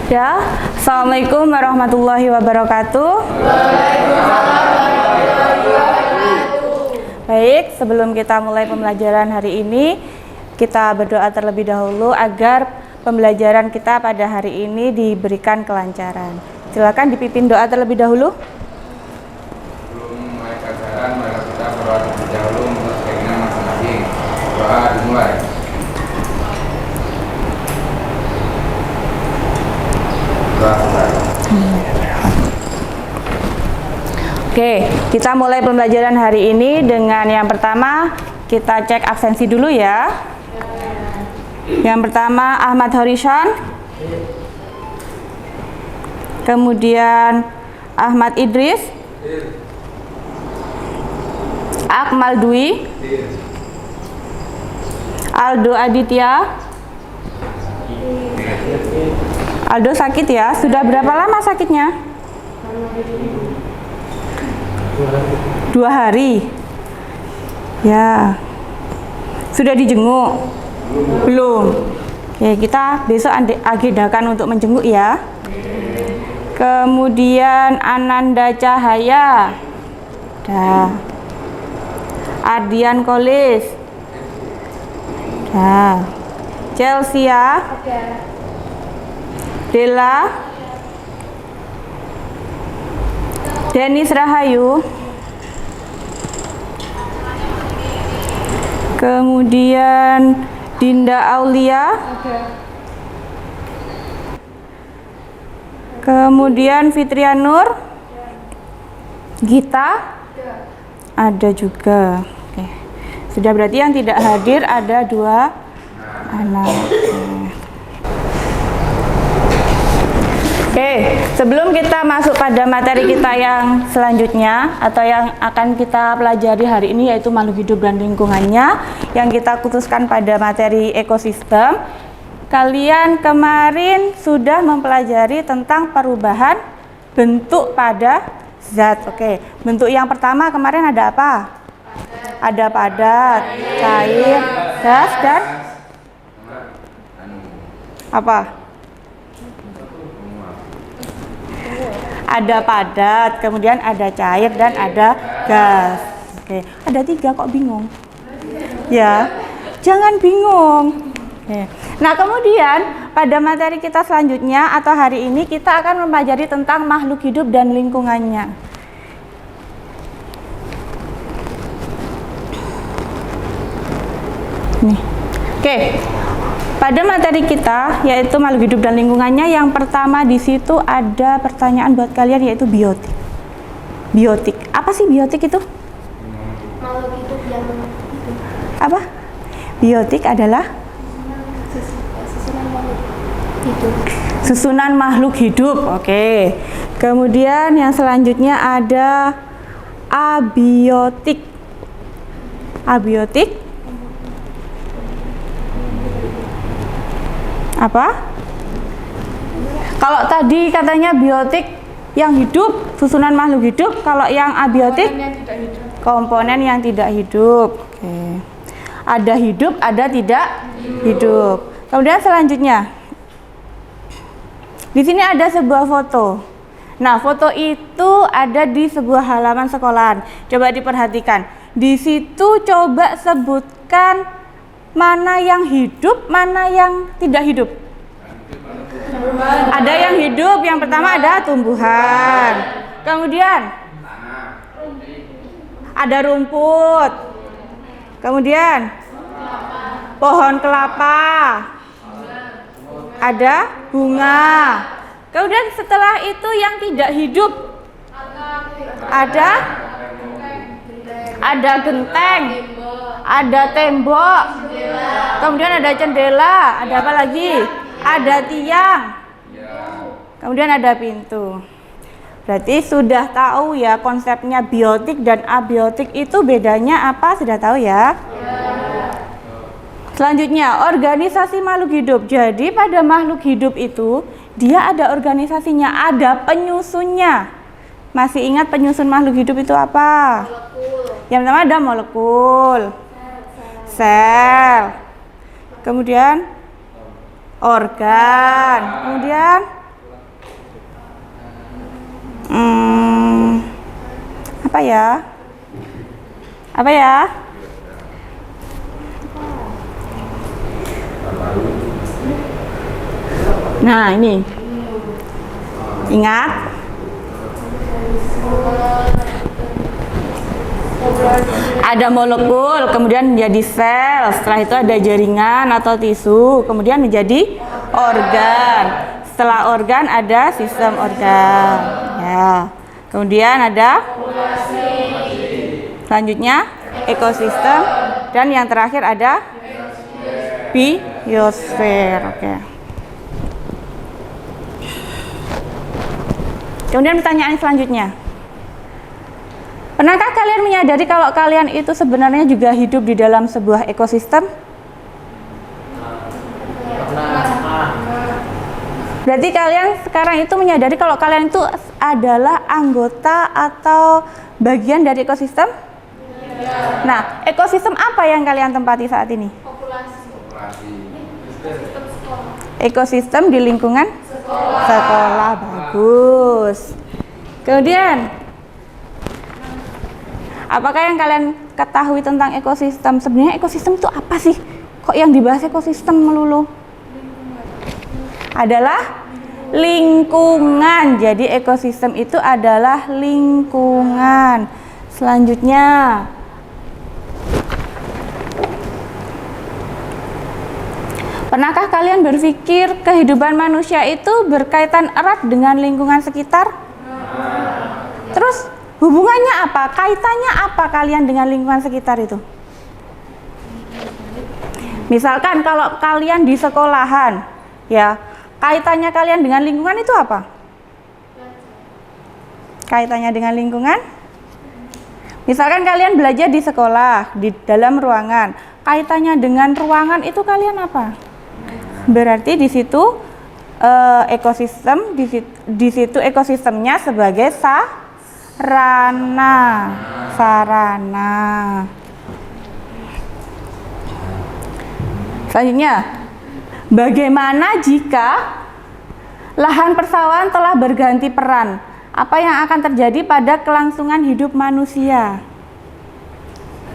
Ya, Assalamualaikum warahmatullahi wabarakatuh. Baik, sebelum kita mulai pembelajaran hari ini, kita berdoa terlebih dahulu agar pembelajaran kita pada hari ini diberikan kelancaran. Silakan dipimpin doa terlebih dahulu. Sebelum mulai pelajaran, mari kita berdoa terlebih dahulu untuk keinginan masing-masing. Doa dimulai. Oke, kita mulai pembelajaran hari ini dengan yang pertama, kita cek absensi dulu ya. Yang pertama Ahmad Horishan, kemudian Ahmad Idris, Akmal Dwi, Aldo Aditya. Aldo sakit ya? Sudah berapa lama sakitnya? 2 hari. Ya. Sudah dijenguk? Belum. Ya, kita besok agendakan untuk menjenguk ya. Kemudian Ananda Cahaya. Dah. Ardian Kolis. Dah. Chelsea. Dela, Denis Rahayu, kemudian Dinda Aulia, kemudian Fitrianur, Gita, ada juga. Oke. Sudah, berarti yang tidak hadir ada 2 anak. Oke, sebelum kita masuk pada materi kita yang selanjutnya atau yang akan kita pelajari hari ini, yaitu makhluk hidup dan lingkungannya, yang kita khususkan pada materi ekosistem. Kalian kemarin sudah mempelajari tentang perubahan bentuk pada zat. Oke, bentuk yang pertama kemarin ada apa? Ada padat, cair, gas, dan apa? Ada padat, kemudian ada cair, dan ada gas. Oke, ada 3 kok bingung? Ya, jangan bingung. Oke. Nah, kemudian pada materi kita selanjutnya atau hari ini kita akan mempelajari tentang makhluk hidup dan lingkungannya. Nih. Oke. Pada materi kita yaitu makhluk hidup dan lingkungannya, yang pertama di situ ada pertanyaan buat kalian yaitu biotik. Biotik. Apa sih biotik itu? Makhluk hidup yang hidup. Apa? Biotik adalah Susunan makhluk hidup. susunan makhluk hidup. Oke. Kemudian yang selanjutnya ada abiotik. Abiotik apa? Kalau tadi katanya biotik yang hidup, susunan makhluk hidup. Kalau yang abiotik, komponen yang tidak hidup. Oke. Ada hidup, ada tidak hidup. Kemudian selanjutnya, di sini ada sebuah foto. Nah, foto itu ada di sebuah halaman sekolahan. Coba diperhatikan. Di situ coba sebutkan mana yang hidup, mana yang tidak hidup. Ada yang hidup, yang pertama ada tumbuhan. Kemudian ada rumput. Kemudian pohon kelapa. Ada bunga. Kemudian setelah itu yang tidak hidup ada genteng, ada tembok, kemudian ada jendela, ada apa lagi? Ada tiang, kemudian ada pintu. Berarti sudah tahu ya konsepnya biotik dan abiotik itu bedanya apa? Sudah tahu ya? Selanjutnya, organisasi makhluk hidup. Jadi pada makhluk hidup itu dia ada organisasinya, ada penyusunnya. Masih ingat penyusun makhluk hidup itu apa? Yang pertama ada molekul, sel, kemudian organ. Kemudian apa ya? Apa ya? Nah, ini. Ingat? Ada molekul, kemudian menjadi sel, setelah itu ada jaringan atau tisu, kemudian menjadi organ. Setelah organ ada sistem organ. Ya. Kemudian ada selanjutnya ekosistem dan yang terakhir ada biosfer. Oke. Kemudian pertanyaan selanjutnya. Pernahkah kalian menyadari kalau kalian itu sebenarnya juga hidup di dalam sebuah ekosistem? Berarti kalian sekarang itu menyadari kalau kalian itu adalah anggota atau bagian dari ekosistem? Nah, ekosistem apa yang kalian tempati saat ini? Ekosistem di lingkungan sekolah. Bagus. Kemudian, apakah yang kalian ketahui tentang ekosistem? Sebenarnya ekosistem itu apa sih? Kok yang dibahas ekosistem melulu? Adalah lingkungan. Jadi ekosistem itu adalah lingkungan. Selanjutnya, pernahkah kalian berpikir kehidupan manusia itu berkaitan erat dengan lingkungan sekitar? Terus hubungannya apa? Kaitannya apa kalian dengan lingkungan sekitar itu? Misalkan kalau kalian di sekolahan, ya, kaitannya kalian dengan lingkungan itu apa? Kaitannya dengan lingkungan? Misalkan kalian belajar di sekolah, di dalam ruangan. Kaitannya dengan ruangan itu kalian apa? Berarti di situ ekosistem, di situ ekosistemnya sebagai sarana. Selanjutnya, bagaimana jika lahan persawahan telah berganti peran? Apa yang akan terjadi pada kelangsungan hidup manusia?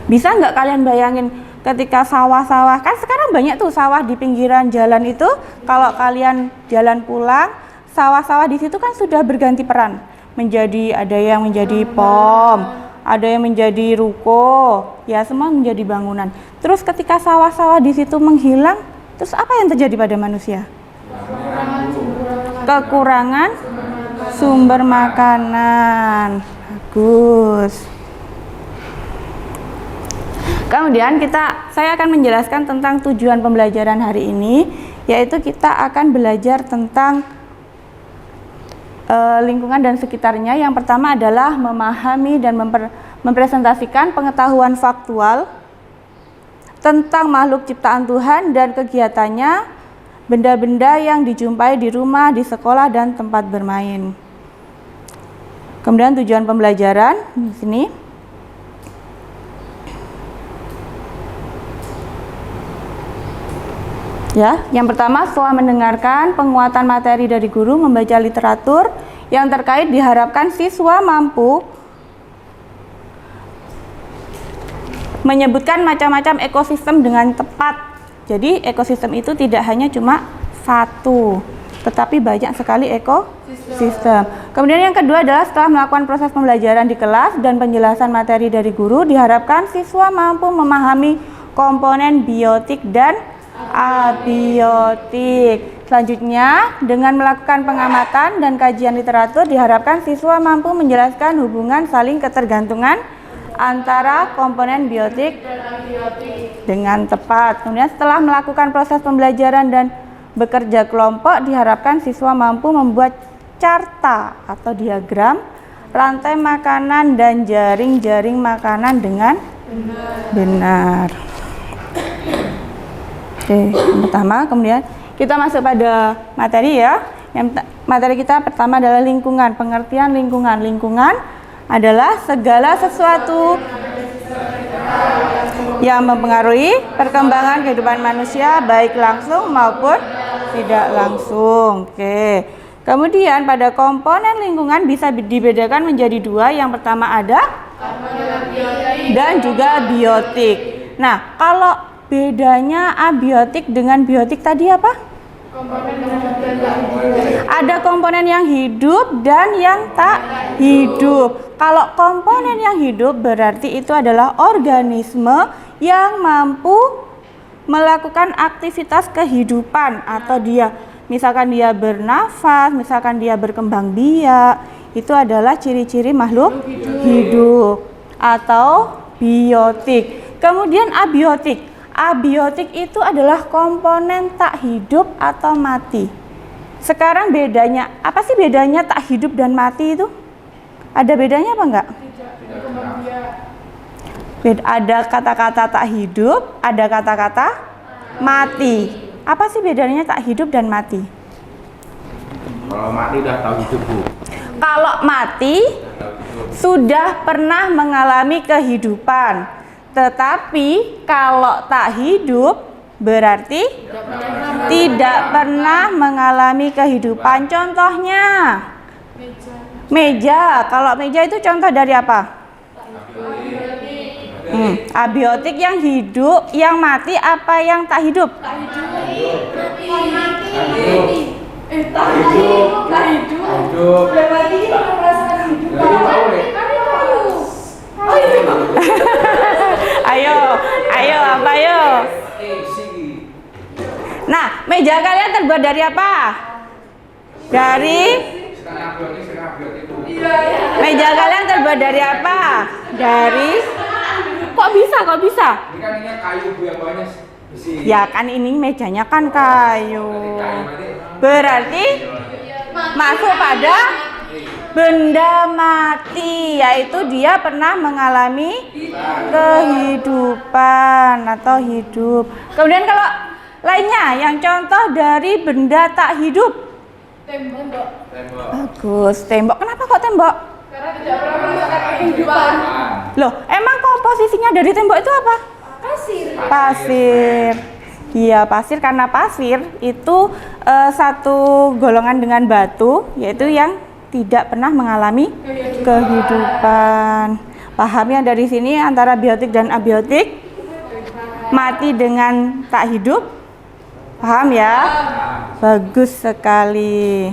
Bisa nggak kalian bayangin ketika sawah-sawah, kan sekarang banyak tuh sawah di pinggiran jalan itu, kalau kalian jalan pulang, sawah-sawah di situ kan sudah berganti peran. Ada yang menjadi pom, ada yang menjadi ruko, ya semua menjadi bangunan. Terus ketika sawah-sawah di situ menghilang, terus apa yang terjadi pada manusia? Kekurangan sumber makanan. Bagus. Kemudian saya akan menjelaskan tentang tujuan pembelajaran hari ini, yaitu kita akan belajar tentang lingkungan dan sekitarnya. Yang pertama adalah memahami dan mempresentasikan pengetahuan faktual tentang makhluk ciptaan Tuhan dan kegiatannya, benda-benda yang dijumpai di rumah, di sekolah, dan tempat bermain. Kemudian tujuan pembelajaran di sini. Ya, yang pertama, setelah mendengarkan penguatan materi dari guru, membaca literatur yang terkait, diharapkan siswa mampu menyebutkan macam-macam ekosistem dengan tepat. Jadi ekosistem itu tidak hanya cuma satu, tetapi banyak sekali ekosistem. Kemudian yang kedua adalah setelah melakukan proses pembelajaran di kelas dan penjelasan materi dari guru, diharapkan siswa mampu memahami komponen biotik dan abiotik. Selanjutnya, dengan melakukan pengamatan dan kajian literatur, diharapkan siswa mampu menjelaskan hubungan saling ketergantungan antara komponen biotik dengan tepat. Kemudian setelah melakukan proses pembelajaran dan bekerja kelompok, diharapkan siswa mampu membuat carta atau diagram rantai makanan dan jaring-jaring makanan dengan benar. Oke, yang pertama, kemudian kita masuk pada materi ya. Materi kita pertama adalah lingkungan. Pengertian lingkungan. Lingkungan adalah segala sesuatu yang mempengaruhi perkembangan kehidupan manusia, baik langsung maupun Tidak langsung. Oke. Kemudian pada komponen lingkungan bisa dibedakan menjadi dua. Yang pertama ada dan juga biotik. Nah, kalau bedanya abiotik dengan biotik tadi apa? Ada komponen yang hidup dan yang tak hidup. Kalau komponen yang hidup berarti itu adalah organisme yang mampu melakukan aktivitas kehidupan, atau dia misalkan dia bernafas, misalkan dia berkembang biak, itu adalah ciri-ciri makhluk hidup atau biotik. Kemudian abiotik. Abiotik itu adalah komponen tak hidup atau mati. Sekarang bedanya, apa sih bedanya tak hidup dan mati itu? Ada bedanya apa enggak? Ada kata-kata tak hidup, ada kata-kata mati. Apa sih bedanya tak hidup dan mati? Kalau mati udah tahu hidup, Bu. Kalau mati sudah pernah mengalami kehidupan. Tetapi kalau tak hidup berarti tidak pernah mengalami kehidupan. Contohnya meja. Kalau meja itu contoh dari apa? Abiotik yang hidup, yang mati, apa yang tak hidup? Ayo, apa ayo? Nah, meja kalian terbuat dari apa? Dari meja kalian terbuat dari apa? Dari Kok bisa? Ini kan ini kayu, Bu, yang bawahnya besi. Ya kan ini mejanya kan kayu. Berarti masuk pada benda mati, yaitu dia pernah mengalami kehidupan atau hidup. Kemudian kalau lainnya yang contoh dari benda tak hidup. Tembok. Bagus, tembok. Kenapa kok tembok? Karena tidak pernah merasakan kehidupan. Loh, emang komposisinya dari tembok itu apa? Pasir. Pasir. Iya, pasir, karena pasir itu satu golongan dengan batu, yaitu yang tidak pernah mengalami kehidupan. Paham ya dari sini antara biotik dan abiotik? Mati dengan tak hidup? Paham ya? Bagus sekali.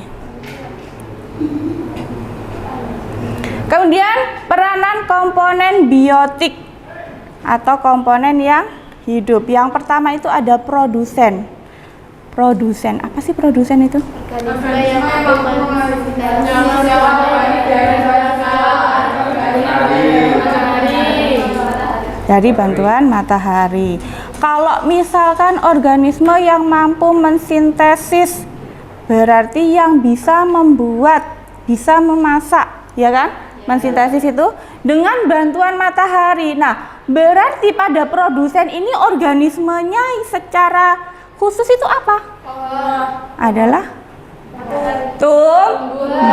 Kemudian peranan komponen biotik atau komponen yang hidup. Yang pertama itu ada produsen. Produsen, apa sih produsen itu? Dari bantuan matahari. Kalau misalkan organisme yang mampu mensintesis, berarti yang bisa membuat, bisa memasak, ya kan? Mensintesis itu dengan bantuan matahari. Nah, berarti pada produsen ini organismenya secara khusus itu apa? Adalah tumbuhan,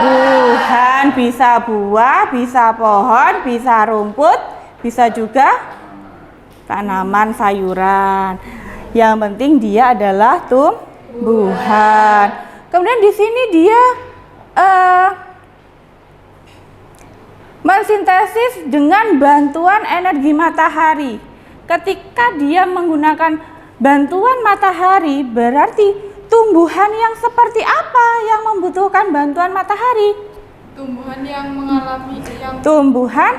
bisa buah, bisa pohon, bisa rumput, bisa juga tanaman, sayuran. Yang penting dia adalah tumbuhan. Kemudian di sini dia mensintesis dengan bantuan energi matahari. Ketika dia menggunakan bantuan matahari, berarti tumbuhan yang seperti apa yang membutuhkan bantuan matahari? Tumbuhan yang mengalami Tumbuhan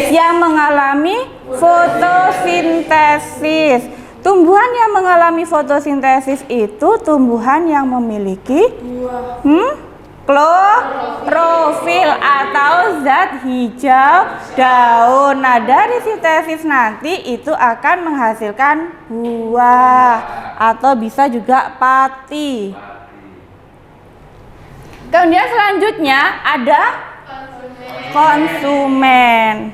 yang mengalami fotosintesis. Tumbuhan yang mengalami fotosintesis itu tumbuhan yang memiliki klorofil atau zat hijau daun. Nah, dari sintesis nanti itu akan menghasilkan buah atau bisa juga pati. Kemudian selanjutnya ada konsumen.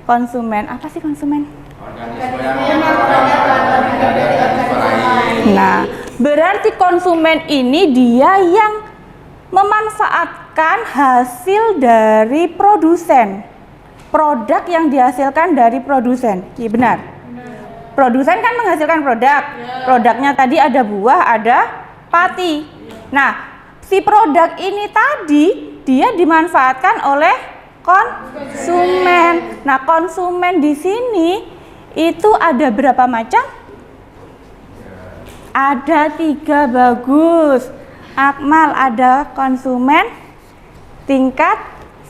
Konsumen, apa sih konsumen? Nah, berarti konsumen ini dia yang memanfaatkan hasil dari produsen, produk yang dihasilkan dari produsen. Iya benar. Produsen kan menghasilkan produk. Produknya tadi ada buah, ada pati. Nah, si produk ini tadi dia dimanfaatkan oleh konsumen. Nah, konsumen di sini itu ada berapa macam? Ada 3, bagus. Akmal, ada konsumen tingkat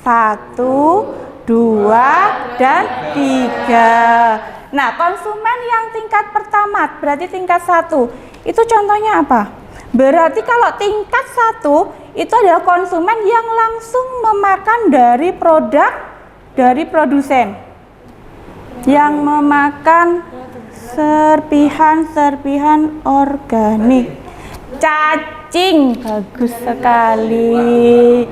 1, 2, dan 3. Nah, konsumen yang tingkat pertama berarti tingkat 1. Itu contohnya apa? Berarti kalau tingkat 1 itu adalah konsumen yang langsung memakan dari produk dari produsen. Yang memakan serpihan-serpihan organik. Cacing, bagus sekali.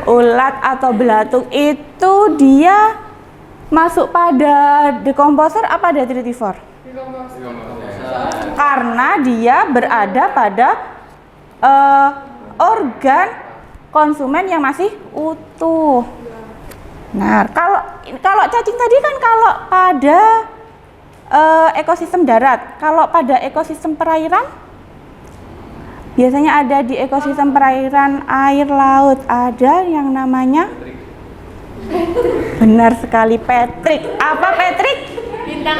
Ulat atau belatung itu dia masuk pada dekomposer apa detritivor? Karena dia berada pada organ konsumen yang masih utuh. Nah, kalau cacing tadi kan kalau pada ekosistem darat, kalau pada ekosistem perairan biasanya ada di ekosistem perairan air laut ada yang namanya benar sekali Patrick. Apa Patrick? Bintang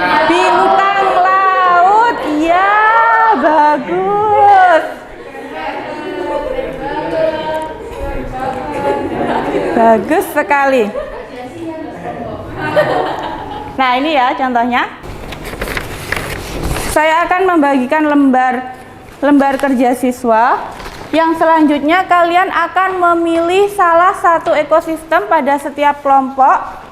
laut. Iya, bagus. Bagus sekali. Nah, ini ya contohnya. Saya akan membagikan lembar kerja siswa. Yang selanjutnya kalian akan memilih salah satu ekosistem pada setiap kelompok.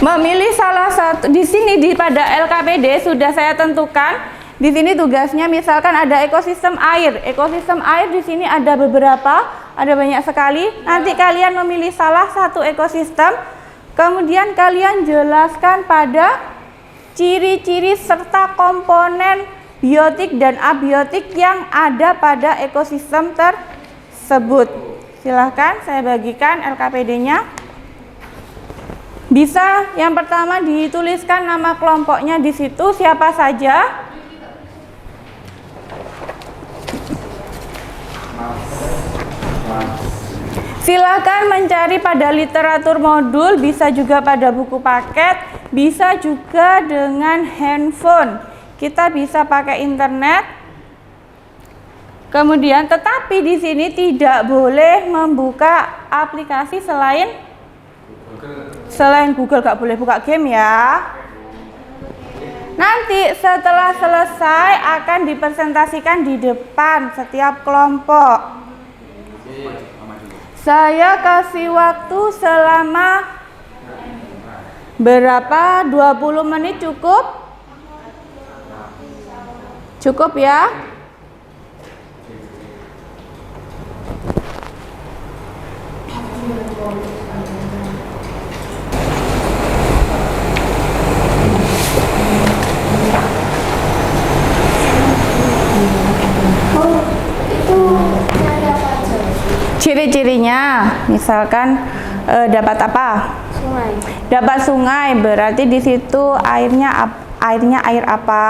Memilih salah satu. Di sini pada LKPD sudah saya tentukan. Di sini tugasnya misalkan ada ekosistem air. Ekosistem air di sini ada beberapa, ada banyak sekali. Nanti kalian memilih salah satu ekosistem. Kemudian kalian jelaskan pada ciri-ciri serta komponen biotik dan abiotik yang ada pada ekosistem tersebut. Silahkan saya bagikan LKPD-nya. Bisa yang pertama dituliskan nama kelompoknya di situ, siapa saja. Silakan mencari pada literatur modul, bisa juga pada buku paket, bisa juga dengan handphone. Kita bisa pakai internet. Kemudian, tetapi di sini tidak boleh membuka aplikasi selain Google, gak boleh buka game ya. Nanti setelah selesai akan dipresentasikan di depan setiap kelompok. Saya kasih waktu selama berapa? 20 menit cukup? Cukup ya? Ciri-cirinya, misalkan dapat apa? Sungai. Dapat sungai, berarti di situ airnya air apa?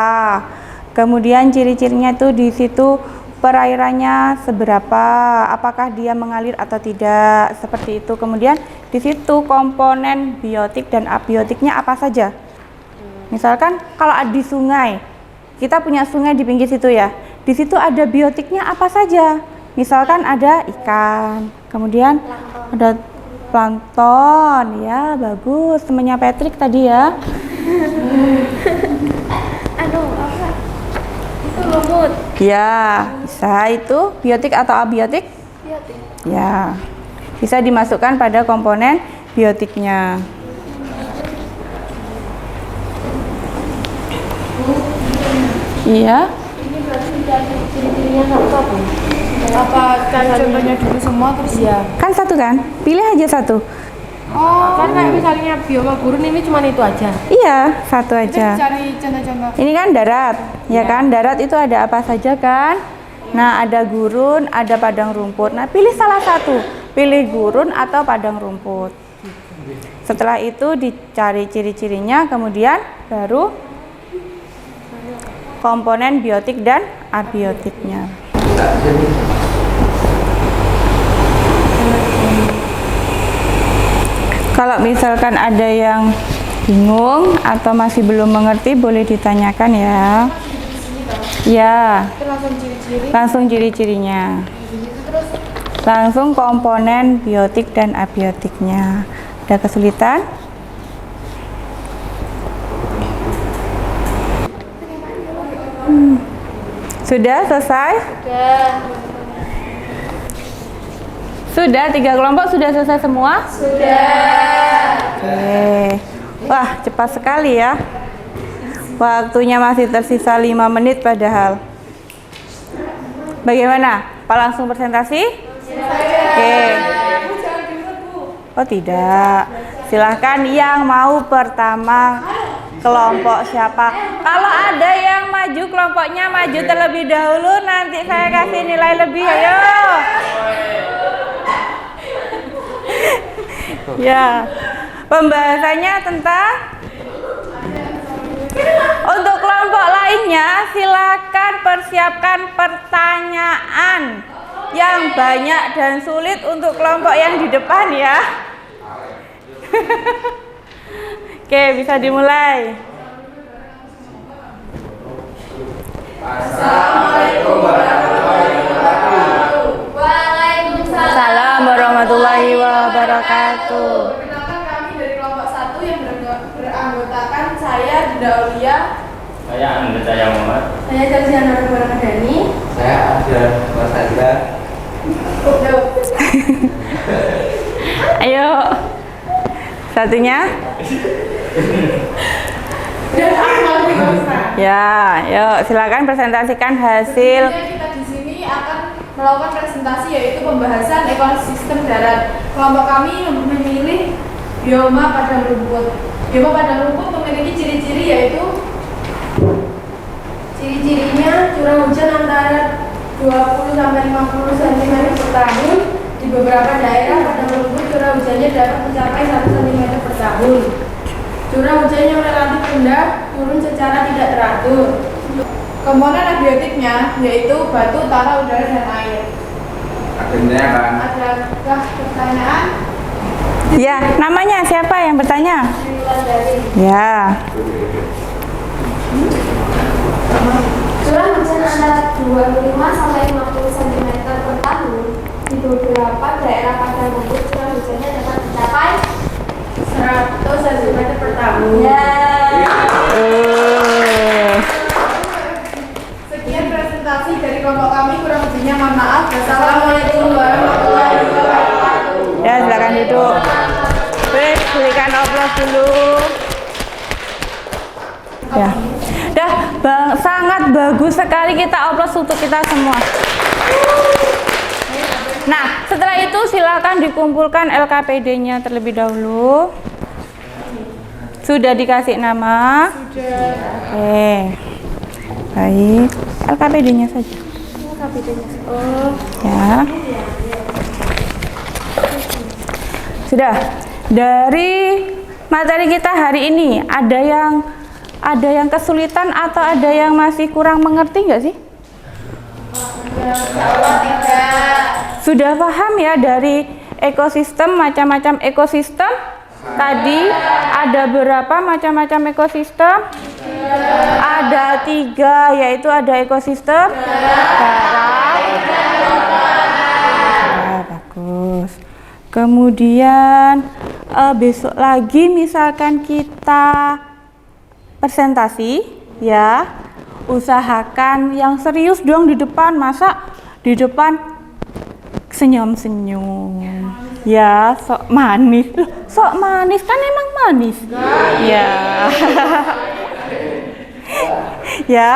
Kemudian ciri-cirinya itu di situ perairannya seberapa? Apakah dia mengalir atau tidak? Seperti itu. Kemudian di situ komponen biotik dan abiotiknya apa saja? Misalkan kalau di sungai, kita punya sungai di pinggir situ ya. Di situ ada biotiknya apa saja? Misalkan ada ikan, kemudian ada plankton, ya bagus. Temennya Patrick tadi ya. Aduh, apa? Itu lumut. Ya, bisa itu biotik atau abiotik? Biotik. Ya, bisa dimasukkan pada komponen biotiknya. Iya. Ini berarti dikasih ciri-cirinya satu-satu. Apa cari contohnya dulu semua terus? Iya. Kan satu kan? Pilih aja satu. Oh, Kan kayak misalnya bioma gurun ini cuma itu aja. Iya, satu kita aja. cari contoh-contoh. Ini kan darat, ya kan? Darat itu ada apa saja kan? Nah, ada gurun, ada padang rumput. Nah, pilih salah satu. Pilih gurun atau padang rumput. Setelah itu dicari ciri-cirinya, kemudian baru komponen biotik dan abiotiknya. Kalau misalkan ada yang bingung atau masih belum mengerti, boleh ditanyakan ya. Ya, Itu langsung ciri-ciri. langsung ciri-cirinya. Langsung komponen biotik dan abiotiknya. Ada kesulitan? Sudah selesai? Sudah, 3 kelompok sudah selesai semua? Sudah. Oke. Wah, cepat sekali ya. Waktunya masih tersisa 5 menit padahal. Bagaimana? Pak langsung presentasi? Oke. Oh tidak. Silahkan yang mau pertama kelompok siapa? Kalau ada yang maju kelompoknya maju terlebih dahulu, nanti saya kasih nilai lebih. Ayo. Ya. Pembahasannya tentang untuk kelompok lainnya silakan persiapkan pertanyaan yang banyak dan sulit untuk kelompok yang di depan ya. Oke, bisa dimulai. Assalamualaikum warahmatullahi wabarakatuh. Waalaikumsalam. Salam warahmatullahi wabarakatuh. Perkenalkan kami dari kelompok 1 yang beranggotakan saya Dinda Aulia, Saya Anda Cahaya Muhammad. Saya Jaziana Ramadhani. Saya Abdul Mas Azhar. Ayo. Satunya? dan Ahmad Rikosa. Ya, yuk silakan presentasikan hasil. Kita di sini akan melakukan presentasi yaitu pembahasan ekosistem darat. Kelompok kami memilih bioma padang rumput. Bioma padang rumput memiliki ciri-ciri yaitu ciri-cirinya curah hujan antara 20 sampai 50 cm per tahun. Di beberapa daerah padang rumput curah hujannya dapat mencapai 1 cm per tahun. Curah hujan yang relatif rendah turun secara tidak teratur. Komponen abiotiknya yaitu batu, tanah, udara, dan air. Akhirnya kan. Adakah pertanyaan? Ya, namanya siapa yang bertanya? Dari Ya. curah hujan antara 25 sampai 50 cm per tahun. Di beberapa daerah padang rumput curah hujannya dapat mencapai 100 cm per tahun. Sekian presentasi dari kelompok kami, kurang lebihnya mohon maaf. Wassalamualaikum warahmatullahi wabarakatuh. Ya, silakan duduk. Please, berikan aplaus dulu. Ya. Dah, sangat bagus sekali, kita aplaus untuk kita semua. Nah, setelah itu silakan dikumpulkan LKPD-nya terlebih dahulu. Sudah dikasih nama? Sudah. Oke. Baik, LKPD-nya saja. Oh, Ya. Sudah. Dari materi kita hari ini ada yang kesulitan atau ada yang masih kurang mengerti nggak sih? Sudah paham ya dari ekosistem, macam-macam ekosistem? Tadi ada berapa macam-macam ekosistem? Ada 3, yaitu ada ekosistem darat. Ya, bagus. Kemudian besok lagi misalkan kita presentasi, ya, usahakan yang serius dong di depan. Masa di depan senyum-senyum? Ya, sok manis. Loh, sok manis kan emang manis. Ya. Ya,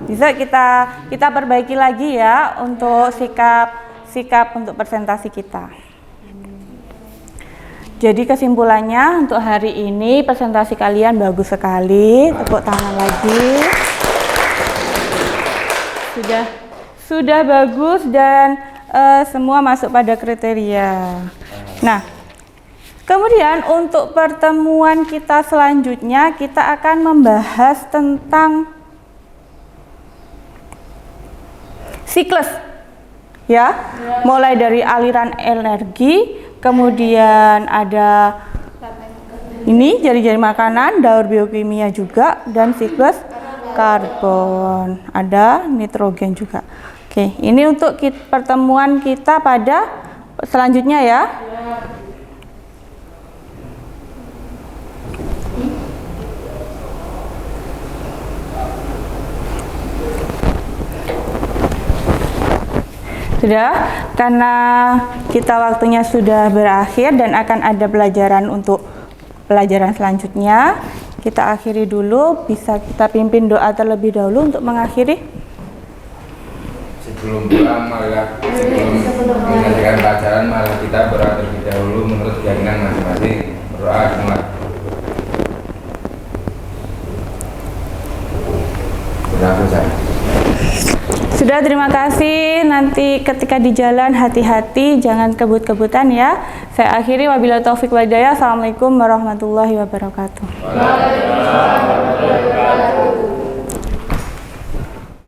bisa kita perbaiki lagi ya untuk sikap untuk presentasi kita. Jadi kesimpulannya untuk hari ini presentasi kalian bagus sekali. Tepuk tangan lagi. sudah bagus dan semua masuk pada kriteria. Nah, kemudian untuk pertemuan kita selanjutnya kita akan membahas tentang siklus, ya, mulai dari aliran energi, kemudian ada ini jari-jari makanan, daur biokimia juga, dan siklus karbon, ada nitrogen juga. Oke, ini untuk pertemuan kita pada selanjutnya ya. Sudah, karena kita waktunya sudah berakhir dan akan ada pelajaran untuk pelajaran selanjutnya, kita akhiri dulu. Bisa kita pimpin doa terlebih dahulu untuk mengakhiri. Sebelum pulang, marilah sebelum menyelesaikan pelajaran, marilah kita berdoa terlebih dahulu menurut keyakinan masing-masing. Berdoa dimulai. Sudah selesai. Sudah, terima kasih. Nanti ketika di jalan hati-hati, jangan kebut-kebutan ya. Saya akhiri, wabillahi taufik wal hidayah. Assalamualaikum warahmatullahi wabarakatuh. Waalaikumsalam warahmatullahi wabarakatuh.